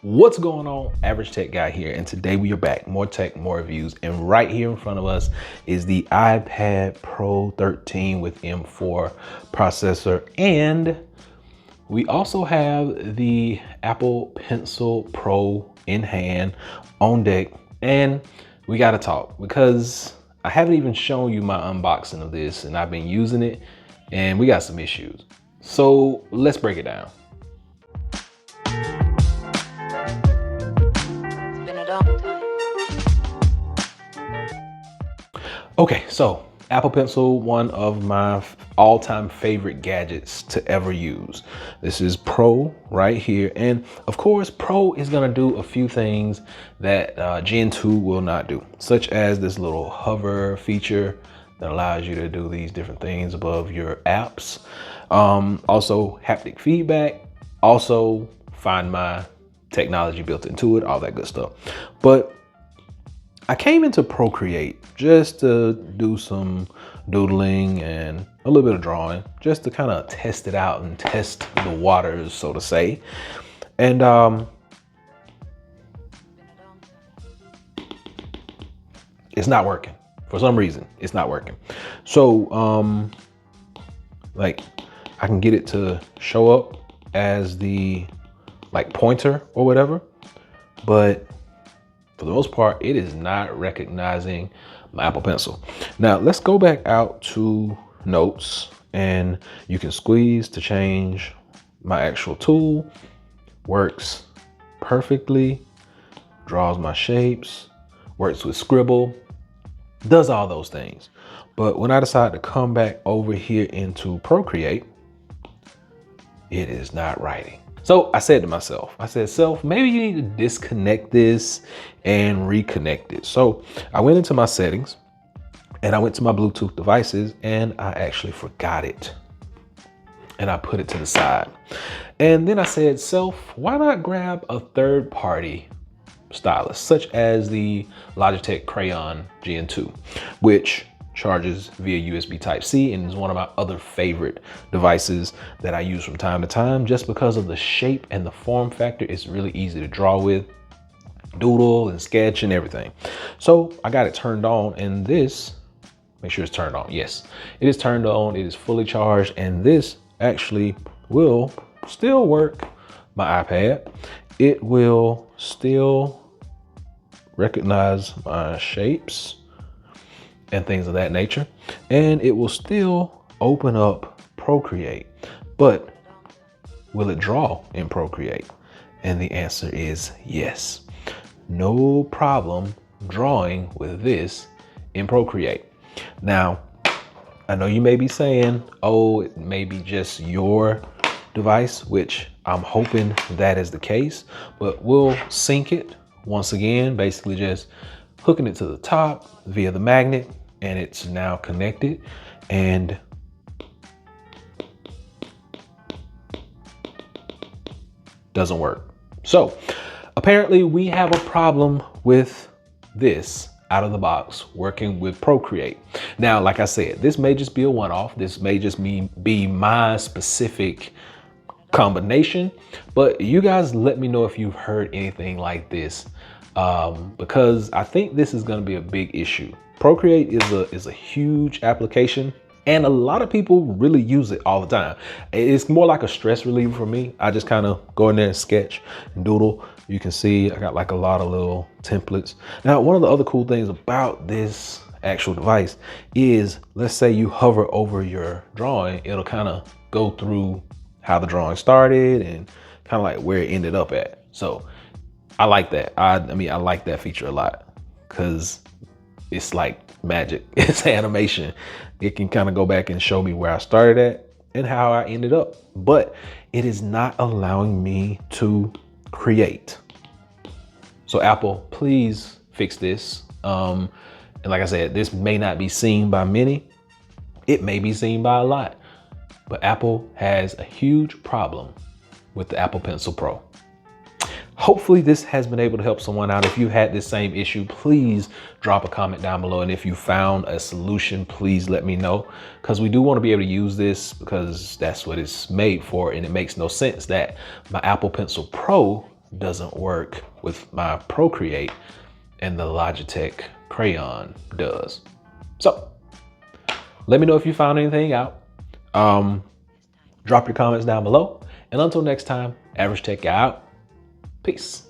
What's going on? Average Tech Guy here, and today we are back. More tech, more reviews, and right here in front of us is the iPad Pro 13 with M4 processor, and we also have the Apple Pencil Pro in hand on deck. And we got to talk because I haven't even shown you my unboxing of this, and I've been using it and we got some issues. So let's break it down. Okay, so Apple Pencil, one of my all-time favorite gadgets to ever use. This is Pro right here. And of course, Pro is gonna do a few things that Gen 2 will not do, such as this little hover feature that allows you to do these different things above your apps. Also haptic feedback, also Find My technology built into it, all that good stuff. But I came into Procreate just to do some doodling and a little bit of drawing, just to kind of test it out and test the waters, so to say. And it's not working. For some reason, it's not working. So like I can get it to show up as the like pointer or whatever, but for the most part, it is not recognizing my Apple Pencil. Now let's go back out to notes, and you can squeeze to change my actual tool. Works perfectly, draws my shapes, works with Scribble, does all those things. But when I decide to come back over here into Procreate, it is not writing. So I said to myself, self, maybe you need to disconnect this and reconnect it. So I went into my settings and I went to my Bluetooth devices, and I actually forgot it. And I put it to the side. And then I said, self, why not grab a third-party stylus, such as the Logitech Crayon Gen 2, which charges via USB Type-C and is one of my other favorite devices that I use from time to time, just because of the shape and the form factor. It's really easy to draw with, doodle and sketch and everything. So I got it turned on, and this, make sure it's turned on. Yes, it is turned on. It is fully charged, and this actually will still work my iPad. It will still recognize my shapes and things of that nature, and it will still open up Procreate. But will it draw in Procreate? And the answer is yes. No problem drawing with this in Procreate. Now, I know you may be saying, oh, it may be just your device, which I'm hoping that is the case, but we'll sync it once again, basically just hooking it to the top via the magnet, and it's now connected, and doesn't work. So apparently we have a problem with this out of the box working with Procreate. Now, like I said, this may just be a one-off. This may just be my specific combination, but you guys let me know if you've heard anything like this, because I think this is going to be a big issue. Procreate is a huge application, and a lot of people really use it all the time. It's more like a stress reliever for me. I just kind of go in there and sketch and doodle. You can see I got like a lot of little templates. Now, one of the other cool things about this actual device is, let's say you hover over your drawing, it'll kind of go through how the drawing started and kind of like where it ended up at. So I like that. I mean, I like that feature a lot because it's like magic. It's animation. It can kind of go back and show me where I started at and how I ended up, but it is not allowing me to create. So Apple, please fix this. And like I said, this may not be seen by many. It may be seen by a lot, but Apple has a huge problem with the Apple Pencil Pro. Hopefully this has been able to help someone out. If you had this same issue, please drop a comment down below. And if you found a solution, please let me know, because we do want to be able to use this because that's what it's made for. And it makes no sense that my Apple Pencil Pro doesn't work with my Procreate and the Logitech Crayon does. So let me know if you found anything out. Drop your comments down below. And until next time, Average Tech out. Peace.